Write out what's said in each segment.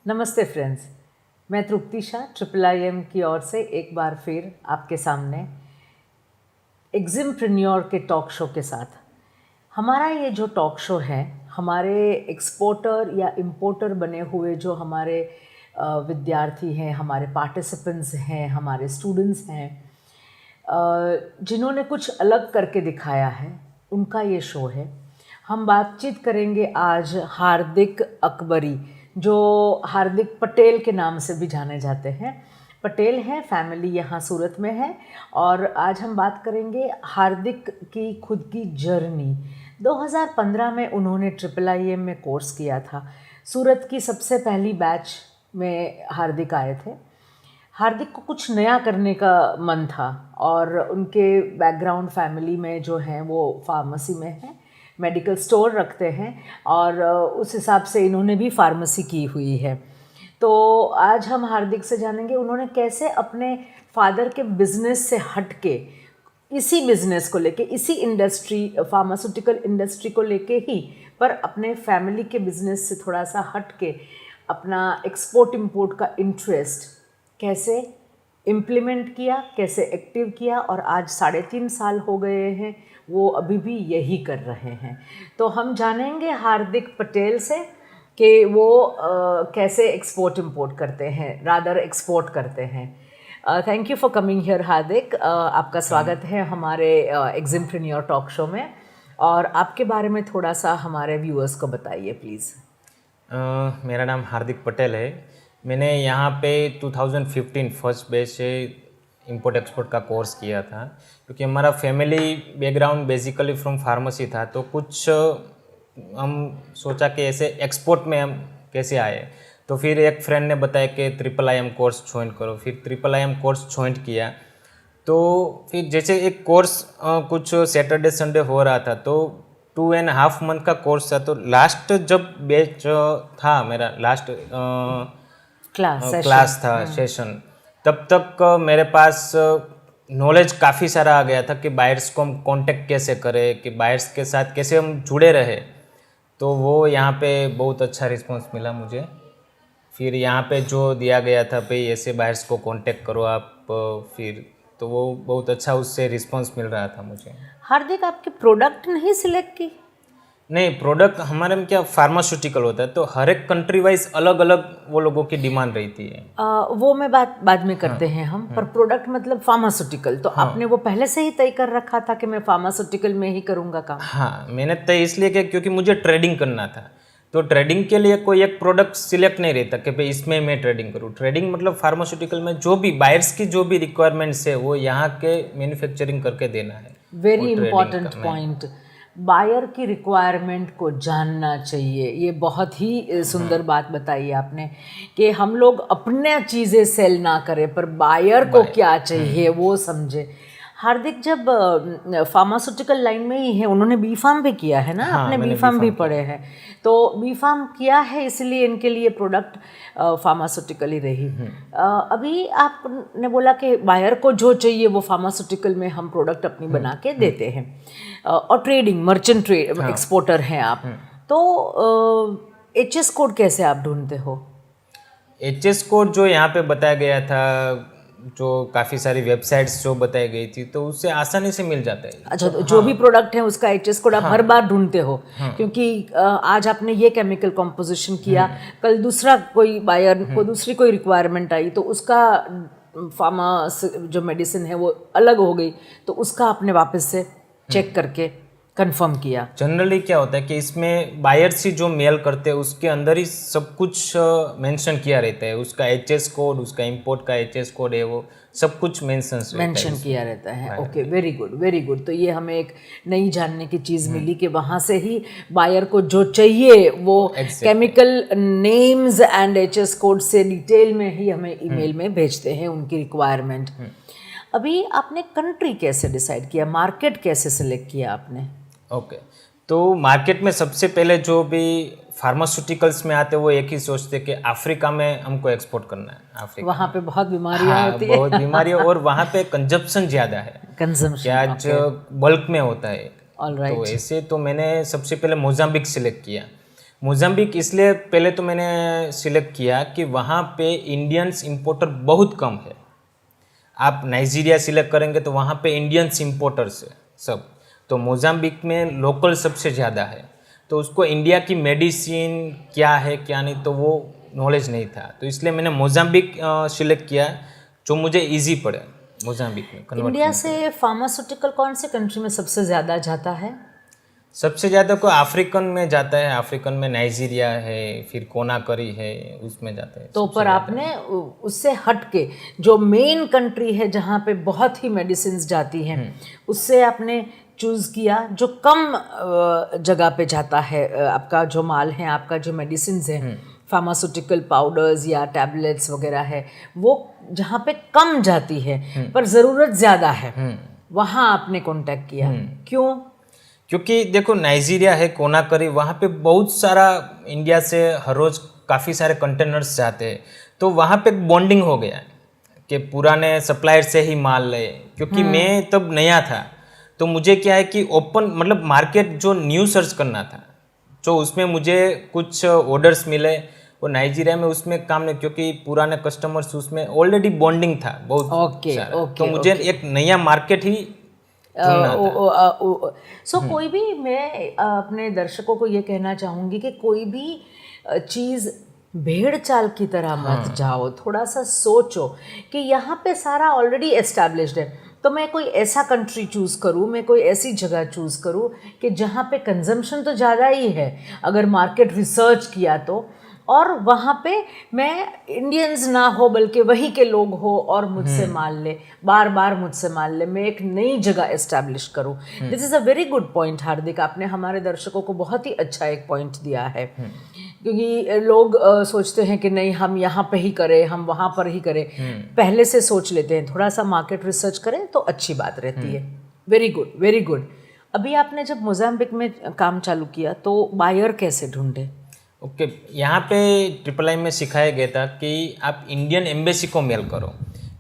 नमस्ते फ्रेंड्स, मैं तृप्ति शाह IIIM की ओर से एक बार फिर आपके सामने एग्जिमप्रेन्योर के टॉक शो के साथ। हमारा ये जो टॉक शो है, हमारे एक्सपोर्टर या इम्पोर्टर बने हुए जो हमारे विद्यार्थी हैं, हमारे पार्टिसिपेंट्स हैं, हमारे स्टूडेंट्स हैं, जिन्होंने कुछ अलग करके दिखाया है, उनका ये शो है। हम बातचीत करेंगे आज हार्दिक अकबरी, जो हार्दिक पटेल के नाम से भी जाने जाते हैं। पटेल हैं, फैमिली यहाँ सूरत में है, और आज हम बात करेंगे हार्दिक की खुद की जर्नी। 2015 में उन्होंने IIIM में कोर्स किया था। सूरत की सबसे पहली बैच में हार्दिक आए थे। हार्दिक को कुछ नया करने का मन था, और उनके बैकग्राउंड फैमिली में जो हैं वो फार्मेसी में है, मेडिकल स्टोर रखते हैं, और उस हिसाब से इन्होंने भी फार्मेसी की हुई है। तो आज हम हार्दिक से जानेंगे उन्होंने कैसे अपने फादर के बिजनेस से हट के इसी बिजनेस को लेके, इसी इंडस्ट्री, फार्मास्यूटिकल इंडस्ट्री को लेके ही, पर अपने फैमिली के बिजनेस से थोड़ा सा हट के अपना एक्सपोर्ट इंपोर्ट का इंटरेस्ट कैसे इम्प्लीमेंट किया, कैसे एक्टिव किया, और आज 3.5 साल हो गए हैं, वो अभी भी यही कर रहे हैं। तो हम जानेंगे हार्दिक पटेल से कि वो कैसे एक्सपोर्ट इंपोर्ट करते हैं, रादर एक्सपोर्ट करते हैं। Thank you for coming here Hardik. आपका स्वागत है हमारे एग्जिमप्रेन्योर टॉक शो में, और आपके बारे में थोड़ा सा हमारे व्यूअर्स को बताइए प्लीज़। मेरा नाम हार्दिक पटेल है। मैंने यहाँ पे 2015 फर्स्ट बैच से इंपोर्ट एक्सपोर्ट का कोर्स किया था, क्योंकि हमारा family background basically from pharmacy था। तो कुछ हम सोचा कि ऐसे एक्सपोर्ट में हम कैसे आए। तो फिर एक फ्रेंड ने बताया कि IIIM कोर्स ज्वाइन करो। फिर IIIM कोर्स ज्वाइन किया। तो फिर जैसे एक कोर्स कुछ सैटरडे संडे हो रहा था, तो 2.5 मंथ का कोर्स था। तो लास्ट जब बैच था, मेरा लास्ट क्लास था, सेशन, तब तक मेरे पास नॉलेज काफ़ी सारा आ गया था कि बायर्स को हम कांटेक्ट कैसे करें, कि बायर्स के साथ कैसे हम जुड़े रहे। तो वो यहाँ पे बहुत अच्छा रिस्पांस मिला मुझे। फिर यहाँ पे जो दिया गया था, भाई ऐसे बायर्स को कांटेक्ट करो आप, फिर तो वो बहुत अच्छा उससे रिस्पांस मिल रहा था मुझे। हार्दिक, आपके प्रोडक्ट नहीं सिलेक्ट की? नहीं, प्रोडक्ट हमारे में क्या फार्मास्यूटिकल होता है, तो हर एक कंट्री वाइज अलग अलग वो लोगों की डिमांड रहती है। वो मैं बात बाद में करते हैं हम, पर प्रोडक्ट मतलब फार्मास्यूटिकल, तो आपने वो पहले से ही तय कर रखा था कि मैं फार्मास्यूटिकल में ही करूँगा काम? हाँ, मैंने तय इसलिए किया क्योंकि मुझे ट्रेडिंग करना था। तो ट्रेडिंग के लिए कोई एक प्रोडक्ट सिलेक्ट नहीं रहता कि भाई इसमें मैं ट्रेडिंग करूँ। ट्रेडिंग मतलब फार्मास्यूटिकल में जो भी बायर्स की जो भी रिक्वायरमेंट्स है, वो यहाँ के मैन्युफैक्चरिंग करके देना है। वेरी इंपॉर्टेंट पॉइंट, बायर की रिक्वायरमेंट को जानना चाहिए। ये बहुत ही सुंदर बात बताई आपने कि हम लोग अपने चीज़ें सेल ना करें, पर बायर को क्या चाहिए वो समझे। हार्दिक जब फार्मास्यूटिकल लाइन में ही है, उन्होंने B.Pharm भी किया है ना? आपने B.Pharm भी पढ़े हैं, तो B.Pharm किया है, इसलिए इनके लिए प्रोडक्ट फार्मास्यूटिकल ही रही। अभी आपने बोला कि बायर को जो चाहिए वो फार्मास्यूटिकल में हम प्रोडक्ट अपनी बना के देते हैं, और ट्रेडिंग, मर्चेंट ट्रेड, एक्सपोर्टर हैं आप। तो HS कोड कैसे आप ढूंढते हो? HS कोड जो यहाँ पे बताया गया था, जो काफ़ी सारी वेबसाइट्स जो बताई गई थी, तो उससे आसानी से मिल जाता है। अच्छा, तो जो भी प्रोडक्ट है उसका HS कोड आप हर बार ढूंढते हो? क्योंकि आज आपने ये केमिकल कॉम्पोजिशन किया, कल दूसरा कोई बायर को दूसरी कोई रिक्वायरमेंट आई, तो उसका फार्मा जो मेडिसिन है वो अलग हो गई, तो उसका आपने वापस से चेक करके कंफर्म किया। जनरली क्या होता है कि इसमें बायर्स ही जो मेल करते हैं, उसके अंदर ही सब कुछ मेंशन किया रहता है। उसका HS कोड, उसका इंपोर्ट का HS कोड है, वो सब कुछ मेंशन किया रहता है। Okay, very good, very good. तो ये हमें एक नई जानने की चीज़ मिली कि वहाँ से ही बायर को जो चाहिए वो chemical names and HS code से डिटेल में ही हमें ईमेल में भेजते हैं उनकी रिक्वायरमेंट। अभी आपने कंट्री कैसे डिसाइड किया, मार्केट कैसे सिलेक्ट किया आपने? ओके, तो मार्केट में सबसे पहले जो भी फार्मास्यूटिकल्स में आते, वो एक ही सोचते कि अफ्रीका में हमको एक्सपोर्ट करना है। अफ्रीका वहाँ पे बहुत बीमारियाँ होती है। बहुत बीमारियाँ, और वहाँ पे कंजप्शन ज़्यादा है, कंजम्पशन बल्क में होता है। ऑलराइट। तो ऐसे तो मैंने सबसे पहले मोजाम्बिक सिलेक्ट किया। मोजाम्बिक इसलिए पहले तो मैंने सिलेक्ट किया कि वहाँ पे इंडियंस इंपोर्टर बहुत कम है। आप नाइजीरिया सिलेक्ट करेंगे तो वहाँ पे इंडियंस इंपोर्टर्स है सब, तो मोजाम्बिक में लोकल सबसे ज़्यादा है। तो उसको इंडिया की मेडिसिन क्या है क्या नहीं तो वो नॉलेज नहीं था, तो इसलिए मैंने मोजाम्बिक सिलेक्ट किया जो मुझे इजी पड़े मोजाम्बिक में कन्वर्ट। इंडिया से फार्मास्यूटिकल कौन से कंट्री में सबसे ज़्यादा जाता है? सबसे ज़्यादा को अफ्रीकन में जाता है, अफ्रीकन में नाइजीरिया है, फिर कोनाकरी है, उसमें जाता है। तो पर आपने उससे हट के जो मेन कंट्री है जहाँ पे बहुत ही मेडिसिन जाती हैं उससे आपने चूज़ किया जो कम जगह पे जाता है। आपका जो माल है, आपका जो मेडिसिन है, फार्मास्यूटिकल पाउडर्स या टैबलेट्स वगैरह है, वो जहाँ पे कम जाती है पर ज़रूरत ज़्यादा है, वहाँ आपने कांटेक्ट किया। क्यों? क्योंकि देखो नाइजीरिया है, कोनाकरी, वहाँ पे बहुत सारा इंडिया से हर रोज़ काफ़ी सारे कंटेनर्स जाते हैं, तो वहाँ पे बॉन्डिंग हो गया कि पुराने सप्लायर से ही माल ले। क्योंकि मैं तब नया था तो मुझे क्या है कि ओपन मतलब मार्केट जो न्यू सर्च करना था, जो उसमें मुझे कुछ ऑर्डर्स मिले वो नाइजीरिया में, उसमें काम नहीं, क्योंकि पुराने कस्टमर्स उसमें ऑलरेडी बॉन्डिंग था बहुत सारा। तो मुझे एक नया मार्केट ही कोई भी, मैं अपने दर्शकों को ये कहना चाहूँगी कि कोई भी चीज़ भेड़ चाल की तरह मत जाओ, थोड़ा सा सोचो कि यहाँ पे सारा ऑलरेडी एस्टैब्लिश्ड है, तो मैं कोई ऐसा कंट्री चूज़ करूँ, मैं कोई ऐसी जगह चूज़ करूँ कि जहाँ पे कंजम्पशन तो ज़्यादा ही है अगर मार्केट रिसर्च किया तो, और वहाँ पे मैं इंडियंस ना हो बल्कि वही के लोग हो और मुझसे माल ले, बार बार मुझसे माल ले, मैं एक नई जगह एस्टैब्लिश करूँ। This is a very good point Hardik, आपने हमारे दर्शकों को बहुत ही अच्छा एक पॉइंट दिया है। क्योंकि लोग सोचते हैं कि नहीं हम यहाँ पे ही करें, हम वहाँ पर ही करें, पहले से सोच लेते हैं, थोड़ा सा मार्केट रिसर्च करें तो अच्छी बात रहती है। Very good, very good. अभी आपने जब मोजाम्बिक में काम चालू किया तो बायर कैसे ढूंढे? ओके, यहाँ पे ट्रिपल आई में सिखाया गया था कि आप इंडियन एम्बेसी को मेल करो,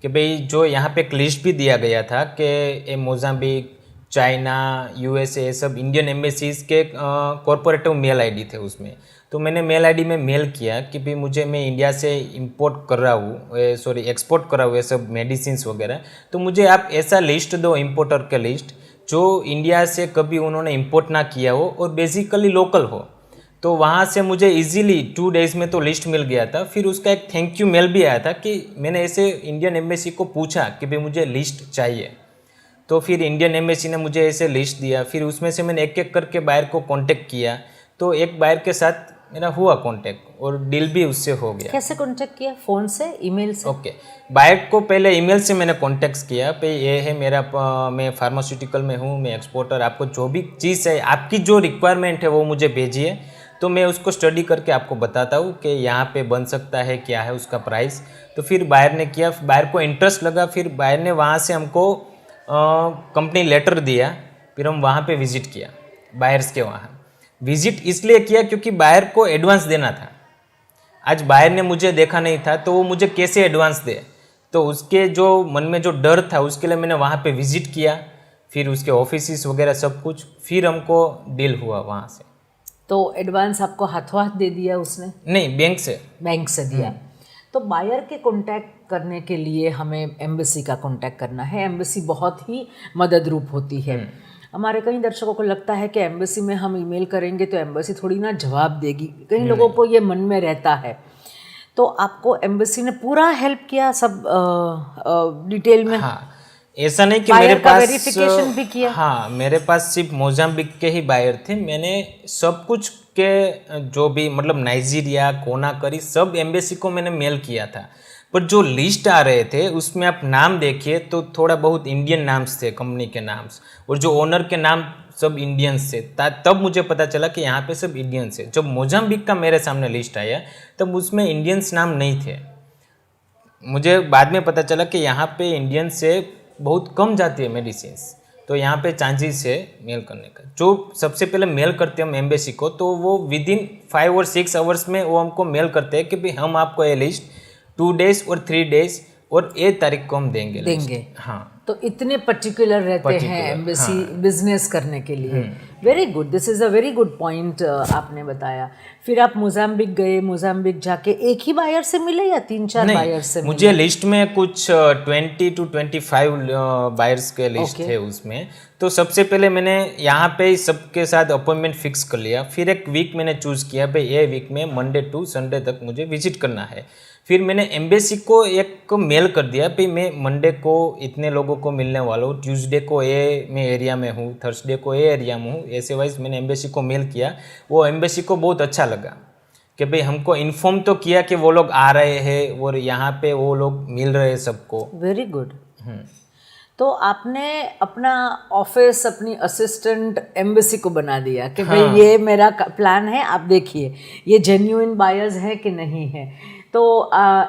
कि भाई जो यहाँ पे एक लिस्ट भी दिया गया था कि मोजाम्बिक, चाइना, यूएसए, ये सब इंडियन एम्बेसीज के कॉरपोरेटिव मेल आईडी थे उसमें। तो मैंने मेल आईडी में मेल किया कि भाई मुझे, मैं इंडिया से इंपोर्ट कर रहा हूँ, सॉरी एक्सपोर्ट कर रहा हूँ ये सब मेडिसिन वगैरह, तो मुझे आप ऐसा लिस्ट दो इंपोर्टर के लिस्ट जो इंडिया से कभी उन्होंने इंपोर्ट ना किया हो और बेसिकली लोकल हो। तो वहाँ से मुझे इजीली 2 डेज़ में तो लिस्ट मिल गया था। फिर उसका एक थैंक यू मेल भी आया था कि मैंने ऐसे इंडियन एम्बेसी को पूछा कि भाई मुझे लिस्ट चाहिए, तो फिर इंडियन एम्बेसी ने मुझे ऐसे लिस्ट दिया। फिर उसमें से मैंने एक एक करके बायर को कांटेक्ट किया, तो एक बायर के साथ मेरा हुआ कांटेक्ट और डील भी उससे हो गया। कैसे कांटेक्ट किया? फ़ोन से, ईमेल से? ओके, बायर को पहले ईमेल से मैंने कांटेक्ट किया, भाई ये है मेरा, मैं फार्मास्यूटिकल में हूँ, मैं एक्सपोर्टर, आपको जो भी चीज़ है, आपकी जो रिक्वायरमेंट है वो मुझे भेजिए, तो मैं उसको स्टडी करके आपको बताता हूँ कि यहाँ पे बन सकता है, क्या है उसका प्राइस। तो फिर बायर ने किया, बायर को इंटरेस्ट लगा, फिर बायर ने वहाँ से हमको कंपनी लेटर दिया, फिर हम वहाँ पे विज़िट किया, बायर्स के वहाँ विज़िट इसलिए किया क्योंकि बायर को एडवांस देना था। आज बायर ने मुझे देखा नहीं था तो वो मुझे कैसे एडवांस दे, तो उसके जो मन में जो डर था उसके लिए मैंने वहाँ पे विज़िट किया, फिर उसके ऑफिस वगैरह सब कुछ, फिर हमको डील हुआ वहाँ से। तो एडवांस आपको हाथों हाथ दे दिया उसने? नहीं, बैंक से दिया। तो बायर के कांटेक्ट करने के लिए हमें एम्बेसी का कांटेक्ट करना है। एम्बेसी बहुत ही मदद रूप होती है। हमारे कई दर्शकों को लगता है कि एम्बेसी में हम ईमेल करेंगे तो एम्बेसी थोड़ी ना जवाब देगी, कई लोगों को ये मन में रहता है। तो आपको एम्बेसी ने पूरा हेल्प किया सब डिटेल में? हाँ, ऐसा नहीं कि मेरे पास वेरिफिकेशन भी किया? हाँ, मेरे पास सिर्फ मोजाम्बिक के ही बायर थे। मैंने सब कुछ के जो भी मतलब नाइजीरिया, कोनाकरी, सब एम्बेसी को मैंने मेल किया था। पर जो लिस्ट आ रहे थे उसमें आप नाम देखिए तो थोड़ा बहुत इंडियन नाम्स थे, कंपनी के नाम्स, और जो ओनर के नाम सब इंडियंस थे। तब मुझे पता चला कि यहाँ पे सब इंडियंस है। जब मोजाम्बिक का मेरे सामने लिस्ट आया तब उसमें इंडियंस नाम नहीं थे। मुझे बाद में पता चला कि यहाँ पे इंडियंस से बहुत कम जाती है मेडिसिन, तो यहाँ पे चांसेस है मेल करने का। जो सबसे पहले मेल करते हैं हम एम्बेसी को, तो वो विदिन 5 और 6 आवर्स में वो हमको मेल करते हैं कि भाई हम आपको ये लिस्ट 2 डेज और 3 डेज और 1 तारीख को हम देंगे। हाँ, तो इतने पर्टिकुलर रहते हैं एम्बेसी बिजनेस करने के लिए। Very good, this is a very good point आपने बताया। फिर आप मोजाम्बिक गए, मोजाम्बिक जाके एक ही बायर से मिले या 3-4 बायर से मिले? मुझे लिस्ट में कुछ 20 to 25 बायर्स के लिस्ट थे उसमें। तो सबसे पहले मैंने यहाँ पे सबके साथ अपॉइंटमेंट फिक्स कर लिया। फिर एक वीक मैंने चूज़ किया भाई ये वीक में मंडे टू संडे तक मुझे विजिट करना है। फिर मैंने एम्बेसी को एक मेल कर दिया भाई मैं मंडे को इतने लोगों को मिलने वाला हूँ, ट्यूसडे को ये मैं एरिया में हूँ, थर्सडे को ये एरिया में हूँ, ऐसे वाइज मैंने एम्बेसी को मेल किया। वो एम्बेसी को बहुत अच्छा लगा कि भाई हमको इन्फॉर्म तो किया कि वो लोग आ रहे हैं और यहाँ पे वो लोग मिल रहे हैं सबको। Very good. तो आपने अपना ऑफिस अपनी असिस्टेंट एम्बेसी को बना दिया कि भाई ये मेरा प्लान है, आप देखिए ये जेन्युइन बायर्स हैं कि नहीं है। तो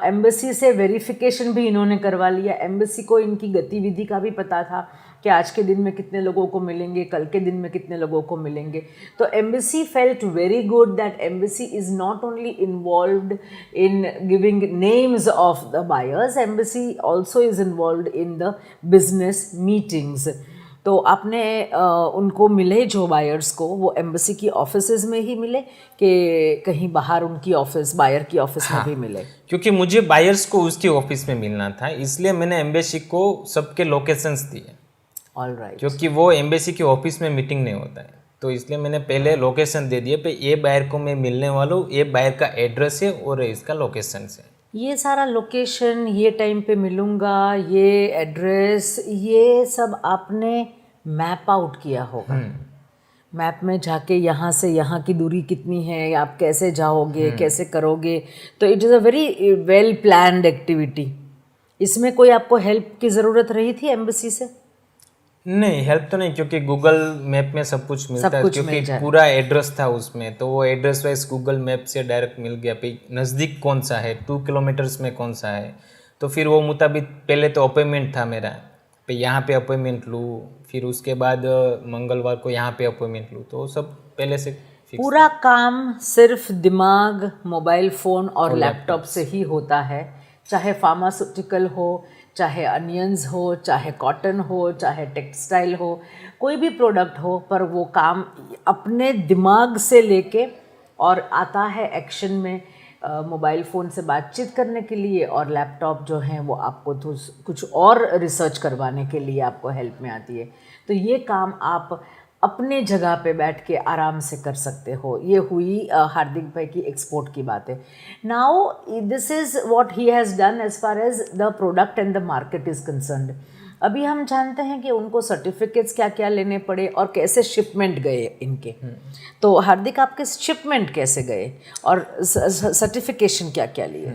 एम्बेसी से वेरिफिकेशन भी इन्होंने करवा लिया। एम्बेसी को इनकी गतिविधि का भी पता था कि आज के दिन में कितने लोगों को मिलेंगे, कल के दिन में कितने लोगों को मिलेंगे। तो embassy felt very good that embassy is not only involved in giving names of the buyers, embassy also is involved in the business meetings. तो आपने उनको मिले जो बायर्स को, वो एम्बेसी की ऑफिसेज में ही मिले कि कहीं बाहर उनकी ऑफिस बायर की ऑफिस में भी मिले? क्योंकि मुझे बायर्स को उसकी ऑफिस में मिलना था, इसलिए मैंने एम्बेसी को सबके लोकेशंस दिए। All right. क्योंकि वो एम्बेसी के ऑफिस में मीटिंग नहीं होता है, तो इसलिए मैंने पहले लोकेशन दे दिए पे ये बायर को मैं मिलने वाला हूँ, ये बायर का एड्रेस है और इसका लोकेशन है। ये सारा लोकेशन, ये टाइम पे मिलूँगा, ये एड्रेस, ये सब आपने मैप आउट किया होगा। मैप में जाके यहाँ से यहाँ की दूरी कितनी है, आप कैसे जाओगे, कैसे करोगे। तो it is a very well planned activity. इसमें कोई आपको हेल्प की ज़रूरत रही थी एम्बेसी से? नहीं, हेल्प तो नहीं, क्योंकि गूगल मैप में सब कुछ मिलता है, क्योंकि पूरा एड्रेस था उसमें। तो वो एड्रेस वाइज गूगल मैप से डायरेक्ट मिल गया भाई नज़दीक कौन सा है, 2 किलोमीटर्स में कौन सा है। तो फिर वो मुताबिक पहले तो अपॉइंटमेंट था मेरा, भाई यहाँ पे अपॉइंटमेंट लूँ, फिर उसके बाद मंगलवार को यहाँ पे अपॉइंटमेंट लूँ, तो सब पहले से फिक्स। पूरा काम सिर्फ दिमाग, मोबाइल फ़ोन और लैपटॉप से ही होता है। चाहे फार्मास्यूटिकल हो, चाहे अनियंस हो, चाहे कॉटन हो, चाहे टेक्सटाइल हो, कोई भी प्रोडक्ट हो, पर वो काम अपने दिमाग से लेके और आता है एक्शन में मोबाइल फ़ोन से बातचीत करने के लिए, और लैपटॉप जो है वो आपको तो कुछ और रिसर्च करवाने के लिए आपको हेल्प में आती है। तो ये काम आप अपने जगह पे बैठ के आराम से कर सकते हो। ये हुई हार्दिक भाई की एक्सपोर्ट की बातें। Now this is what he has done as far as the product and the market is concerned. अभी हम जानते हैं कि उनको सर्टिफिकेट्स क्या क्या लेने पड़े और कैसे शिपमेंट गए इनके। तो हार्दिक, आपके शिपमेंट कैसे गए और सर्टिफिकेशन क्या क्या लिए?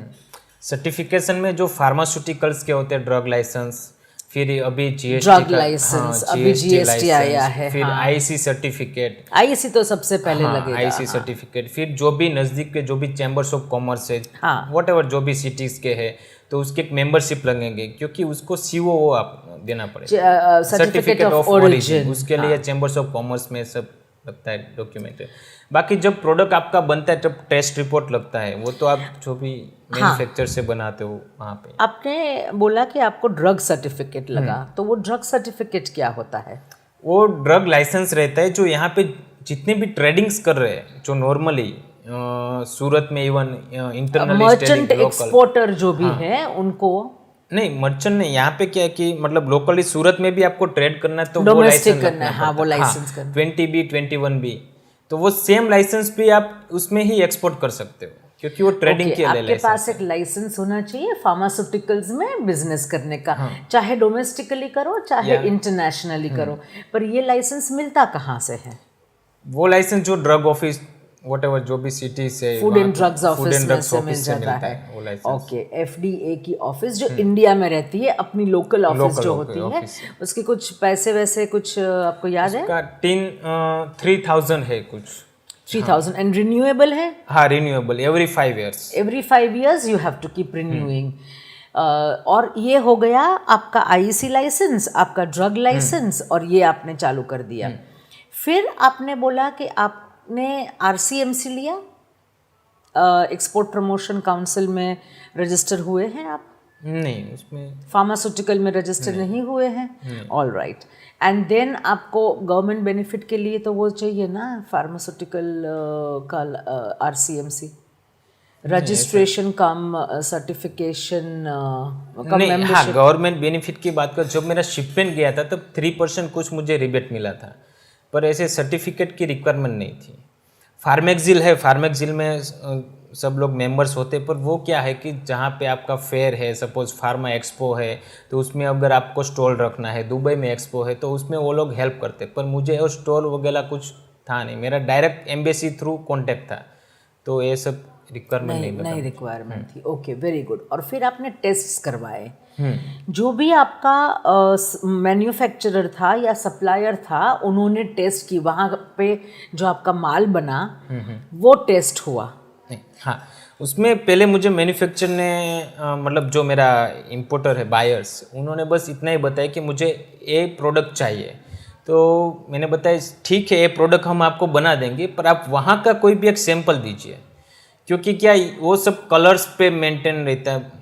सर्टिफिकेशन में जो फार्मास्यूटिकल्स के होते हैं, ड्रग लाइसेंस, फिर अभी जीएसटी ड्रग लाइसेंस, अभी जीएसटी आया है, फिर आईसी सर्टिफिकेट। आईसी तो सबसे पहले लगेगा। आईसी सर्टिफिकेट, फिर जो भी नज़दीक के जो भी चैम्बर्स ऑफ कॉमर्स है, वॉट एवर जो भी सिटीज़ के है, तो उसके एक मेंबरशिप लगेंगे, क्योंकि उसको सीओओ आप देना पड़ेगा, सर्टिफिकेट ऑफ ओरिजिन। उसके लिए चैम्बर्स ऑफ कॉमर्स में सब लगता है डॉक्यूमेंट। बाकी जब प्रोडक्ट आपका बनता है तब टेस्ट रिपोर्ट लगता है, वो तो आप जो भी मैन्युफैक्चर से बनाते हो वहाँ पे। आपने बोला कि आपको ड्रग सर्टिफिकेट लगा, तो वो ड्रग सर्टिफिकेट क्या होता है? वो ड्रग लाइसेंस रहता है जो यहाँ पे जितने भी ट्रेडिंग्स कर रहे हैं, जो नॉर्मली सूरत में इवन इंटरनली मर्चेंट एक्सपोर्टर जो भी है उनको। नहीं, मर्चेंट नहीं, यहाँ पे क्या है कि मतलब लोकली सूरत में भी आपको ट्रेड करना है तो वो लाइसेंस करना है। हाँ, वो लाइसेंस करना 20B 21B, तो वो सेम लाइसेंस भी आप उसमें ही एक्सपोर्ट कर सकते हो, क्योंकि वो ट्रेडिंग के लिए आपके पास एक लाइसेंस होना चाहिए फार्मास्यूटिकल्स में बिजनेस करने का। चाहे डोमेस्टिकली करो चाहे इंटरनेशनली करो, पर ये लाइसेंस मिलता कहाँ से है? वो लाइसेंस जो ड्रग ऑफिस व्हाटएवर जो भी सिटी से फूड एंड ड्रग्स ऑफिस में से मिल जाता है। ओके, एफडीए की ऑफिस जो इंडिया में रहती है, अपनी लोकल ऑफिस जो होती है, उसके कुछ पैसे वैसे कुछ आपको याद है? 3,000 है कुछ। 3,000 एंड रिन्यूएबल है? हाँ, renewable every 5 years। Every 5 years you have to keep renewing. और ये हो गया आपका आईसी लाइसेंस, आपका ड्रग लाइसेंस, और ये आपने चालू कर दिया। फिर आपने बोला कि आपने आरसीएमसी लिया, एक्सपोर्ट प्रमोशन काउंसिल में रजिस्टर हुए हैं आप? नहीं, उसमें फार्मास्यूटिकल में रजिस्टर नहीं हुए हैं, ऑल राइट। एंड देन आपको गवर्नमेंट बेनिफिट के लिए तो वो चाहिए ना, फार्मास्यूटिकल का RCMC रजिस्ट्रेशन कम सर्टिफिकेशन कम नहीं, हाँ, मेंबरशिप। गवर्नमेंट बेनिफिट की बात कर, जब मेरा शिपमेंट गया था तब 3% कुछ मुझे रिबेट मिला था, पर ऐसे सर्टिफिकेट की रिक्वायरमेंट नहीं थी। फार्मेक्सिल है, फार्मेक्सिल में सब लोग मेंबर्स होते, पर वो क्या है कि जहाँ पे आपका फेयर है, सपोज फार्मा एक्सपो है, तो उसमें अगर आपको स्टॉल रखना है, दुबई में एक्सपो है, तो उसमें वो लोग हेल्प करते, पर मुझे वो स्टॉल वगैरह कुछ था नहीं, मेरा डायरेक्ट एम्बेसी थ्रू कॉन्टेक्ट था, तो ये सब रिक्वायरमेंट नहीं नहीं लगा। रिक्वायरमेंट थी, ओके, वेरी गुड। और फिर आपने टेस्ट्स करवाए, हम्म, जो भी आपका मैन्युफैक्चरर था या सप्लायर था, उन्होंने टेस्ट की, वहाँ पे जो आपका माल बना वो टेस्ट हुआ। नहीं, हाँ, उसमें पहले मुझे मैन्युफैक्चर ने मतलब जो मेरा इंपोर्टर है, बायर्स, उन्होंने बस इतना ही बताया कि मुझे ये प्रोडक्ट चाहिए, तो मैंने बताया ठीक है, ये प्रोडक्ट हम आपको बना देंगे, पर आप वहाँ का कोई भी एक सैंपल दीजिए, क्योंकि क्या वो सब कलर्स पे मेंटेन रहता है,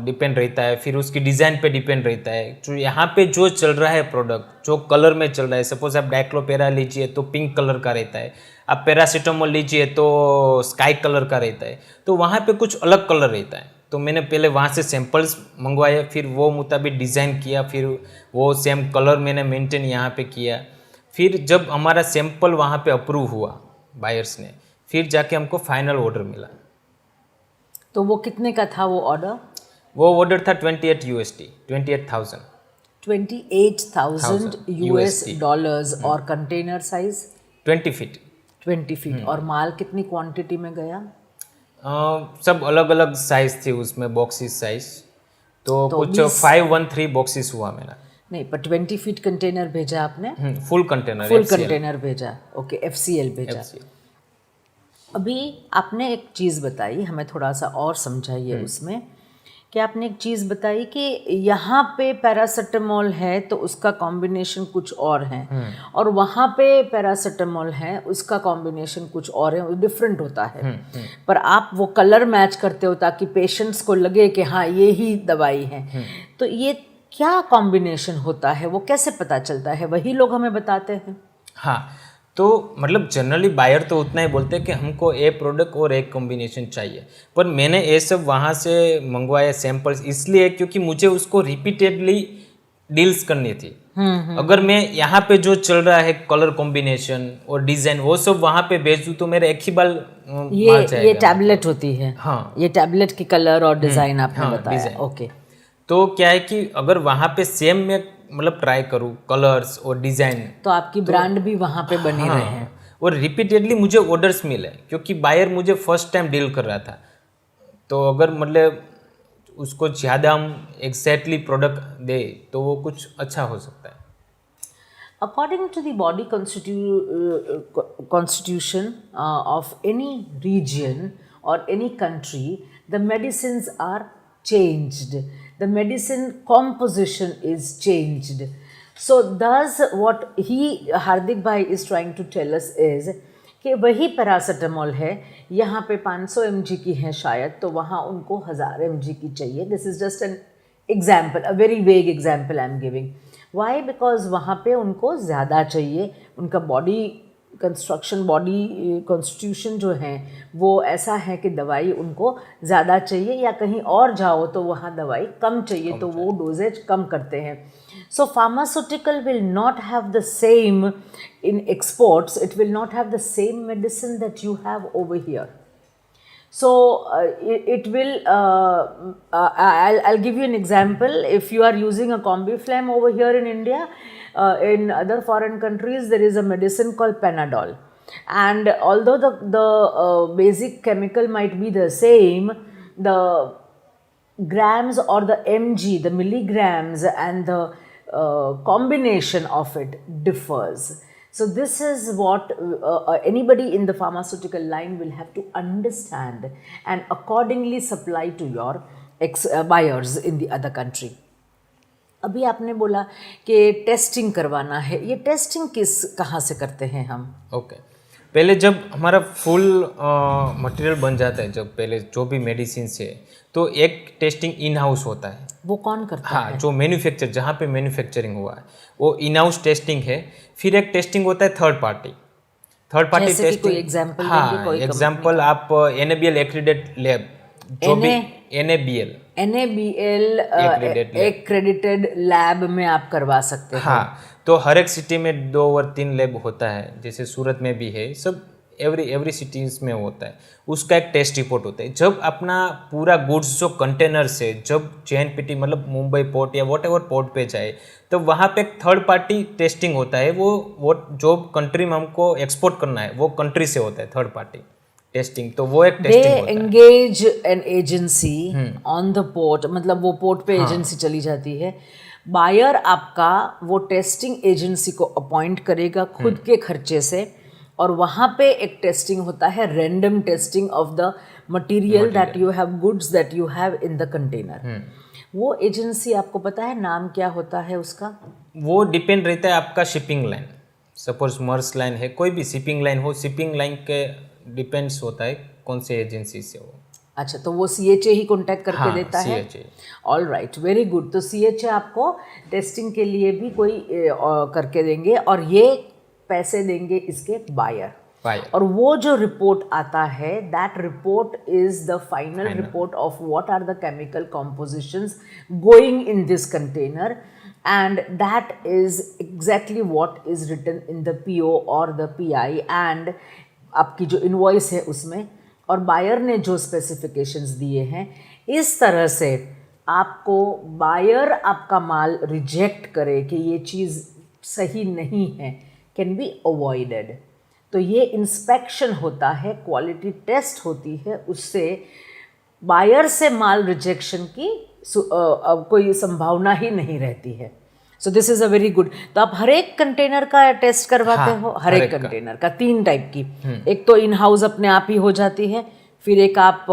डिपेंड रहता है, फिर उसकी डिज़ाइन पे डिपेंड रहता है, जो यहाँ पे जो चल रहा है प्रोडक्ट, जो कलर में चल रहा है, सपोज आप डाइक्लोपेरा लीजिए तो पिंक कलर का रहता है, आप पैरासीटामोल लीजिए तो स्काई कलर का रहता है, तो वहाँ पे कुछ अलग कलर रहता है। तो मैंने पहले वहाँ से सैंपल्स मंगवाए, फिर वो मुताबिक डिज़ाइन किया, फिर वो सेम कलर मैंने मेंटेन यहाँ पे किया, फिर जब हमारा सैंपल वहाँ पे अप्रूव हुआ बायर्स ने, फिर जाके हमको फाइनल ऑर्डर मिला। तो वो कितने का था वो ऑर्डर? वो ऑर्डर था 28 USD, 28,000 $28,000 USD, डॉलर्स। और कंटेनर साइज 20 फीट। 20 फीट। और माल कितनी क्वांटिटी में गया? सब अलग अलग साइज थे उसमें, बॉक्सेस साइज, तो कुछ 513 बॉक्सेस हुआ मेरा। नहीं, पर 20 फीट कंटेनर भेजा आपने? फुल कंटेनर, फुल कंटेनर भेजा, ओके, FCL भेजा। FCL। अभी आपने एक चीज़ बताई, हमें थोड़ा सा और समझाइए उसमें, कि आपने एक चीज़ बताई कि यहाँ पे पैरासीटामोल है तो उसका कॉम्बिनेशन कुछ और है, और वहाँ पे पैरासीटामोल है उसका कॉम्बिनेशन कुछ और है, वो डिफरेंट होता है। पर आप वो कलर मैच करते हो ताकि पेशेंट्स को लगे कि हाँ ये ही दवाई है। तो ये क्या कॉम्बिनेशन होता है, वो कैसे पता चलता है? वही लोग हमें बताते हैं? हाँ, तो मतलब जनरली बायर तो उतना ही बोलते हैं कि हमको ए प्रोडक्ट और एक कॉम्बिनेशन चाहिए, पर मैंने ये सब वहाँ से मंगवाए सैंपल्स इसलिए क्योंकि मुझे उसको रिपीटेडली डील्स करनी थी। अगर मैं यहाँ पे जो चल रहा है कलर कॉम्बिनेशन और डिज़ाइन वो सब वहाँ पे भेज दूँ तो मेरा एक ही बार माल जाएगा। ये टैबलेट होती है? हाँ, ये टैबलेट की कलर और डिज़ाइन आपने हाँ, बताया, डिज़ाइन। ओके। तो क्या है कि अगर वहाँ पे सेम में मतलब ट्राई करूँ कलर्स और डिज़ाइन, तो आपकी ब्रांड भी वहाँ पे बनी हाँ, रहे। और रिपीटेडली मुझे ऑर्डर्स मिले, क्योंकि बायर मुझे फर्स्ट टाइम डील कर रहा था, तो अगर मतलब उसको ज़्यादा हम एग्जैक्टली प्रोडक्ट दे तो वो कुछ अच्छा हो सकता है। According to the body constitution of any region or any country, the medicines are changed. The medicine composition is changed. So, thus, what Hardik Bhai is trying to tell us is कि वही paracetamol है, यहाँ पे 500 mg की है शायद, तो वहाँ उनको 1000 mg की चाहिए। This is just an example, a very vague example I am giving. Why? Because वहाँ पे उनको ज़्यादा चाहिए, उनका बॉडी कंस्ट्रक्शन, बॉडी कॉन्स्टिट्यूशन जो है वो ऐसा है कि दवाई उनको ज़्यादा चाहिए, या कहीं और जाओ तो वहाँ दवाई कम चाहिए, तो वो डोजेज कम करते हैं। So pharmaceutical will not have the same in exports, it will not have the same medicine that you have over here. So it will, I'll give you an example. If you are using a Combiflam over here in India, in other foreign countries there is a medicine called Panadol. And although the basic chemical might be the same, the grams or the mg, the milligrams and the combination of it differs. So this is what anybody in the pharmaceutical line will have to understand and accordingly supply to your buyers in the other country. अभी आपने बोला कि testing करवाना है, ये testing कहाँ से करते हैं हम? ओके, पहले जब हमारा फुल मटेरियल बन जाता है, जब पहले जो भी मेडिसिन से, तो एक टेस्टिंग इन हाउस होता है। वो कौन करता हाँ, है? जो मैन्युफैक्चर, जहाँ पे मैन्युफैक्चरिंग हुआ है वो इन हाउस टेस्टिंग है। फिर एक टेस्टिंग होता है थर्ड पार्टी। थर्ड पार्टी जैसे कि टेस्टिंग, कोई एग्जांपल देंगे, हाँ, कोई एग्जांपल आप NABL एक्रीडेट लैब, जो भी NABL NABL Accredited lab। Accredited lab में आप करवा सकते हो। हाँ, तो हर एक सिटी में 2 और 3 लैब होता है, जैसे सूरत में भी है, सब एवरी सिटीज में होता है। उसका एक टेस्ट रिपोर्ट होता है। जब अपना पूरा गुड्स जो कंटेनर से जब JNPT मतलब मुंबई पोर्ट या वॉट एवर पोर्ट पे जाए, तो वहाँ पे एक थर्ड पार्टी टेस्टिंग होता है। वो जो कंट्री में हमको एक्सपोर्ट करना है वो कंट्री से होता है थर्ड पार्टी टेस्टिंग, तो वो एक टेस्टिंग होता है। Engage an agency on the port, मतलब वो पोर्ट पे एजेंसी चली जाती है। बायर आपका वो टेस्टिंग एजेंसी को अपॉइंट करेगा खुद के खर्चे से, और वहाँ पे एक टेस्टिंग होता है, random testing of the material that you have, goods that you have in the container. वो एजेंसी आपको पता है नाम क्या होता है उसका? वो डिपेंड रहता है आपका शिपिंग लाइन। सपोज मर्स लाइन है, कोई भी शिपिंग लाइन हो, शिपिंग लाइन के डिपेंड्स होता है कौन से एजेंसी से हो। अच्छा, तो वो CHA ही कॉन्टैक्ट करके देता है। CHA। All right, very good. तो CHA आपको टेस्टिंग के लिए भी कोई करके देंगे, और ये पैसे देंगे इसके बायर। और वो जो रिपोर्ट आता है, that report is the final report of what are the chemical compositions going in this container, and that is exactly what is written in the PO or the PI and आपकी जो invoice है उसमें, और buyer ने जो specifications दिए हैं, इस तरह से आपको बायर आपका माल रिजेक्ट करे कि ये चीज़ सही नहीं है, कैन बी अवॉइडेड। तो ये इंस्पेक्शन होता है, क्वालिटी टेस्ट होती है, उससे बायर से माल रिजेक्शन की कोई संभावना ही नहीं रहती है। So this is a very good. तो आप हर एक कंटेनर का टेस्ट करवाते हो? हर एक कंटेनर का 3 टाइप की, एक तो इन हाउस अपने आप ही हो जाती है, फिर एक आप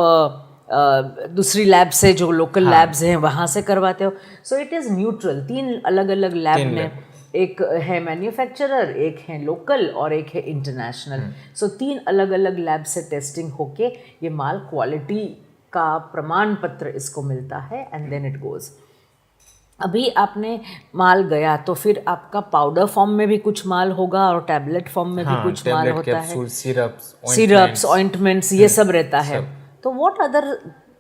दूसरी लैब से, जो लोकल लैब्स हैं वहाँ से करवाते हो। So it is neutral. 3 अलग अलग लैब में, एक है मैन्युफैक्चरर, एक है लोकल और एक है इंटरनेशनल। सो 3 अलग अलग लैब से टेस्टिंग होके ये माल क्वालिटी का प्रमाण पत्र इसको मिलता है, एंड देन इट गोज़। अभी आपने माल गया तो फिर आपका पाउडर फॉर्म में भी कुछ माल होगा और टैबलेट फॉर्म में भी कुछ माल होता है, सिरप्स, ऑइंटमेंट्स, ये सब रहता है। तो what other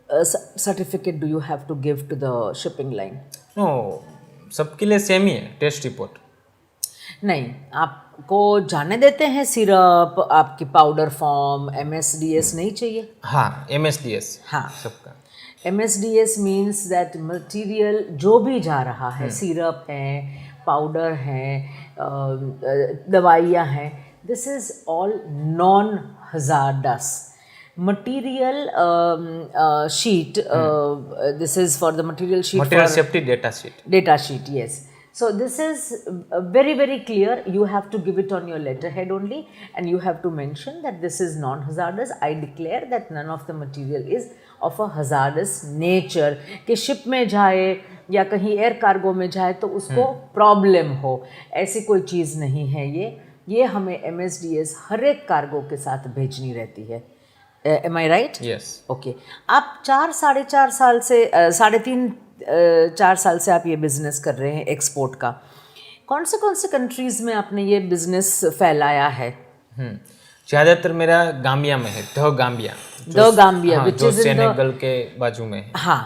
certificate do you have to give to the shipping line? No, सबके लिए सेम ही है टेस्ट रिपोर्ट। नहीं, आपको जाने देते हैं सिरप, आपकी पाउडर फॉर्म, MSDS नहीं चाहिए? हाँ, MSDS, हाँ, सबका। MSDS मीन्स दैट मटीरियल जो भी जा रहा है, सिरप है, पाउडर है, दवाइयाँ हैं, this is all non hazards material sheet. This is for the material sheet, material safety data sheet, yes. So this is very very clear. You have to give it on your letterhead only, and you have to mention that this is non-hazardous. I declare that none of the material is of a hazardous nature, कि ship में जाए या कहीं air cargo में जाए तो उसको problem हो, ऐसी कोई चीज़ नहीं है। ये हमें MSDS हर एक कार्गो के साथ भेजनी रहती है। Am I right? Yes. Okay. आप 4-4.5 साल से 3.5-4 साल से आप ये बिज़नेस कर रहे हैं एक्सपोर्ट का। कौन से कंट्रीज़ में आपने ये बिज़नेस फैलाया है? ज़्यादातर मेरा गाम्बिया में है, द गाम्बिया, जो सेनेगल के बाजू में है। हाँ,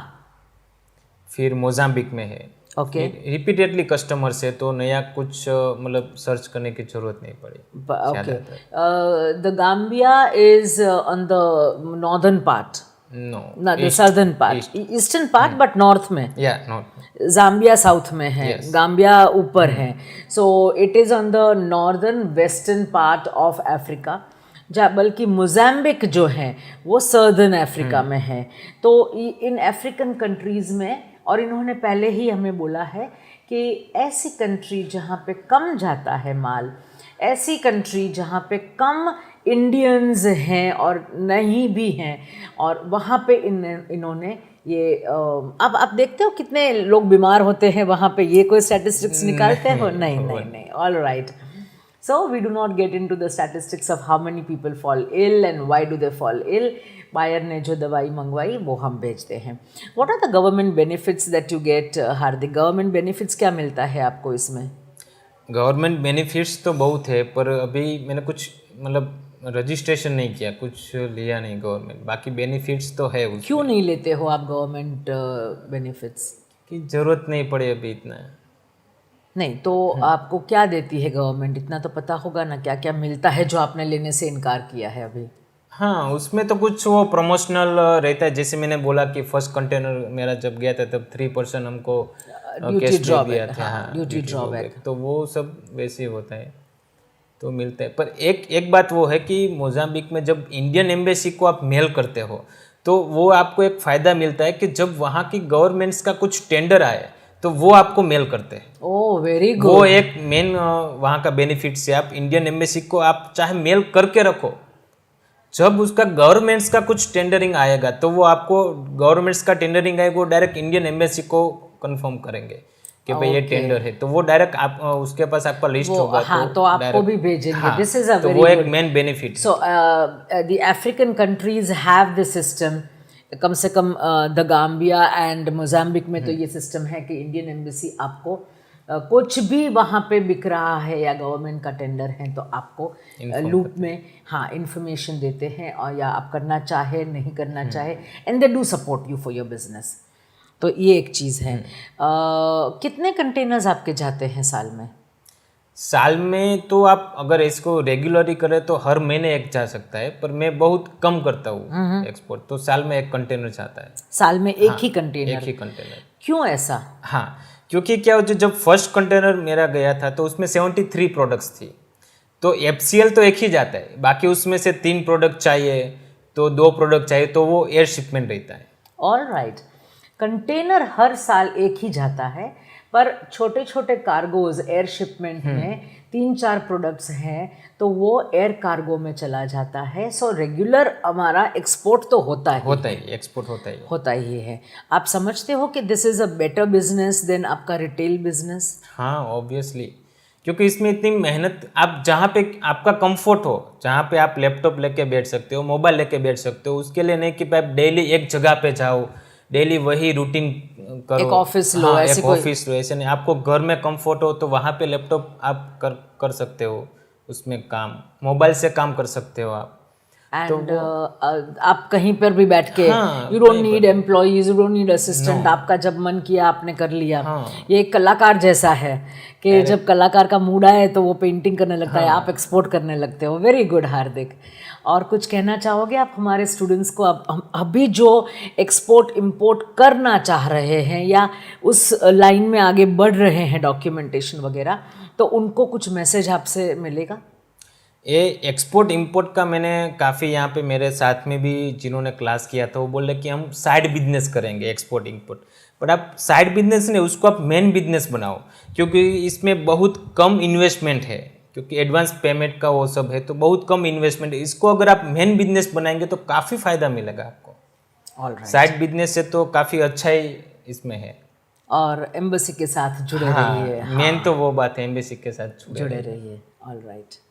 फिर मोजाम्बिक में है। ओके, रिपीटेडली कस्टमर से, तो नया कुछ मतलब सर्च करने की जरूरत नहीं पड़ी। Okay, the Gambia is on the northern part, no, the southern part, eastern part, but north में। या नॉर्थ, जाम्बिया साउथ में है, गाम्बिया ऊपर है। So it is on the northern western part of Africa, बल्कि मोजाम्बिक जो है वो सर्दर्न अफ्रीका में है। तो इन अफ्रीकन कंट्रीज़ में, और इन्होंने पहले ही हमें बोला है कि ऐसी कंट्री जहाँ पे कम जाता है माल, ऐसी कंट्री जहाँ पे कम इंडियंस हैं और नहीं भी हैं, और वहाँ पे इन्होंने ये अब आप देखते हो कितने लोग बीमार होते हैं वहाँ पे, ये कोई स्टैटिस्टिक्स निकालते हो? नहीं, all right. So we do not get into the statistics of how many people fall ill and why do they fall ill. Buyer ने जो दवाई मंगवाई वो हम भेजते हैं. What are the government benefits that you get, Hardik? Government benefits क्या मिलता है आपको इसमें? गवर्नमेंट बेनिफिट्स तो बहुत है, पर अभी मैंने कुछ मतलब रजिस्ट्रेशन नहीं किया, कुछ लिया नहीं गवर्नमेंट. बाकी बेनिफिट्स तो है उसमें. क्यों नहीं लेते हो आप गवर्नमेंट बेनिफिट्स? कि ज़रूरत नहीं पड़े अभी इतना. नहीं तो आपको क्या देती है गवर्नमेंट? इतना तो पता होगा ना, क्या क्या मिलता है जो आपने लेने से इनकार किया है अभी? हाँ, उसमें तो कुछ वो प्रमोशनल रहता है. जैसे मैंने बोला कि फर्स्ट कंटेनर मेरा जब गया था तब 3% हमको कैश दे दिया था. हाँ, ड्यूटी ड्रॉबैक. तो वो सब वैसे ही होता है, तो मिलता है. पर एक बात वो है कि मोजाम्बिक में जब इंडियन एम्बेसी को आप मेल करते हो तो वो आपको एक फ़ायदा मिलता है कि जब वहाँ की गवर्नमेंट्स का कुछ टेंडर आए तो वो आपको मेल करते हैं. Oh very good. वो एक मेन वहाँ का बेनिफिट है. आप इंडियन एम्बेसी को आप चाहे मेल करके रखो, जब उसका गवर्नमेंट्स का कुछ टेंडरिंग आएगा तो वो आपको गवर्नमेंट्स का टेंडरिंग आएगा, वो डायरेक्ट इंडियन एम्बेसी को कंफर्म करेंगे कि भाई ये टेंडर है. तो वो डायरेक्ट आप उसके पास आपका लिस्ट होगा. हाँ, तो आपको भी भेजेंगे. दिस इज अ तो वेरी वो एक main benefit. So the African countries have this system. कम से कम द गाम्बिया एंड मोजाम्बिक में तो ये सिस्टम है कि इंडियन एम्बेसी आपको कुछ भी वहाँ पे बिक रहा है या गवर्नमेंट का टेंडर है तो आपको लूप में हाँ इन्फॉर्मेशन देते हैं, और या आप करना चाहे नहीं करना चाहे, and they do support you for your business. तो ये एक चीज़ है. कितने कंटेनर्स आपके जाते हैं साल में? साल में तो आप अगर इसको रेगुलरली करें तो हर महीने एक जा सकता है, पर मैं बहुत कम करता हूँ एक्सपोर्ट. तो साल में एक कंटेनर जाता है. साल में एक ही कंटेनर? एक ही कंटेनर. क्यों ऐसा? हाँ, क्योंकि क्या होता है, जब फर्स्ट कंटेनर मेरा गया था तो उसमें 73 प्रोडक्ट्स थी. तो FCL तो एक ही जाता है, बाकी उसमें से 3 प्रोडक्ट चाहिए तो 2 प्रोडक्ट चाहिए, तो वो एयर शिपमेंट रहता है. All right. कंटेनर हर साल एक ही जाता है, पर छोटे छोटे कार्गोज एयर शिपमेंट में 3-4 प्रोडक्ट्स हैं तो वो एयर कार्गो में चला जाता है. सो रेगुलर हमारा एक्सपोर्ट तो होता है, एक्सपोर्ट होता ही है. आप समझते हो कि this is a better business than आपका रिटेल बिजनेस? हाँ, ऑब्वियसली, क्योंकि इसमें इतनी मेहनत, आप जहाँ पे आपका कंफर्ट हो, जहाँ पे आप लैपटॉप लेके बैठ सकते हो, मोबाइल लेके बैठ सकते हो, उसके लिए नहीं कि आप डेली एक जगह पे जाओ, डेली वही रूटीन करो, एक ऑफिस लो. हाँ, ऐसे एक ऑफिस लो, ऐसे नहीं. आपको घर में कंफर्ट हो तो वहाँ पे लैपटॉप आप कर सकते हो, उसमें काम मोबाइल से काम कर सकते हो आप. एंड आप कहीं पर भी बैठ के, you don't need employees, you don't need assistant. आपका जब मन किया आपने कर लिया. ये एक कलाकार जैसा है कि जब कलाकार का मूड आए तो वो पेंटिंग करने लगता है, आप एक्सपोर्ट करने लगते हो. वेरी गुड हार्दिक. और कुछ कहना चाहोगे आप हमारे स्टूडेंट्स को, अभी जो एक्सपोर्ट इंपोर्ट करना चाह रहे हैं या उस लाइन में आगे बढ़ रहे हैं डॉक्यूमेंटेशन वगैरह, तो उनको कुछ मैसेज आपसे मिलेगा? ये एक्सपोर्ट इंपोर्ट का मैंने काफ़ी यहाँ पे मेरे साथ में भी जिन्होंने क्लास किया था वो बोल रहे कि हम साइड बिजनेस करेंगे एक्सपोर्ट इंपोर्ट. बट आप साइड बिजनेस नहीं, उसको आप मेन बिजनेस बनाओ, क्योंकि इसमें बहुत कम इन्वेस्टमेंट है, क्योंकि एडवांस पेमेंट का वो सब है, तो बहुत कम इन्वेस्टमेंट है. इसको अगर आप मेन बिजनेस बनाएंगे तो काफ़ी फ़ायदा मिलेगा आपको. साइड बिजनेस से तो काफ़ी अच्छा ही इसमें है. और एम्बेसी के साथ जुड़े रहिए. मेन तो वो बात है, एम्बेसी के साथ जुड़े रहिए. All right.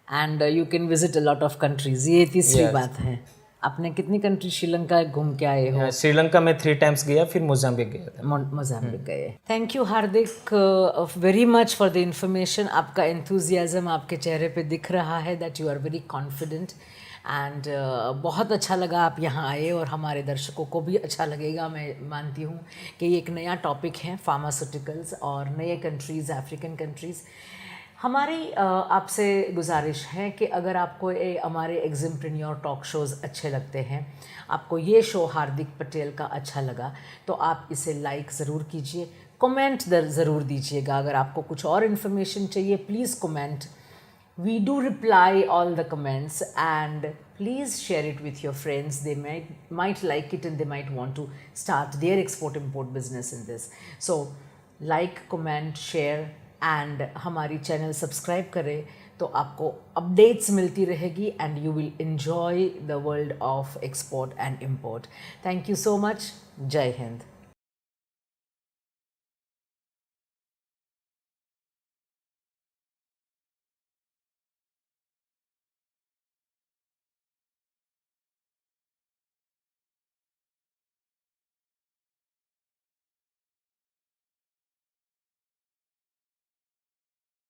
And you can visit a lot of countries. ये तीसरी बात है. आपने कितनी कंट्री श्रीलंका घूम के आए हो? श्रीलंका में 3 टाइम्स गया, फिर मोजाम्बिक गया था. मोजाम्बिक गए. Thank you Hardik very much for the information. आपका एंथुजियाज्म आपके चेहरे पे दिख रहा है, that you are very confident. And बहुत अच्छा लगा आप यहाँ आए, और हमारे दर्शकों को भी अच्छा लगेगा. मैं मानती हूँ कि ये एक नया टॉपिक है, फार्मास्यूटिकल्स और नए कंट्रीज़, अफ्रीकन कंट्रीज़. हमारी आपसे गुजारिश है कि अगर आपको हमारे एग्जिमप्रेन्योर टॉक शोज़ अच्छे लगते हैं, आपको ये शो हार्दिक पटेल का अच्छा लगा, तो आप इसे लाइक ज़रूर कीजिए, कमेंट ज़रूर दीजिएगा. अगर आपको कुछ और इन्फॉर्मेशन चाहिए please comment. We do reply all the comments, and please share it with your friends. They might like it and they might want to start their export import business in this. So like, comment, share and हमारी channel subscribe करें तो आपको updates मिलती रहेगी, and you will enjoy the world of export and import. Thank you so much. जय हिंद.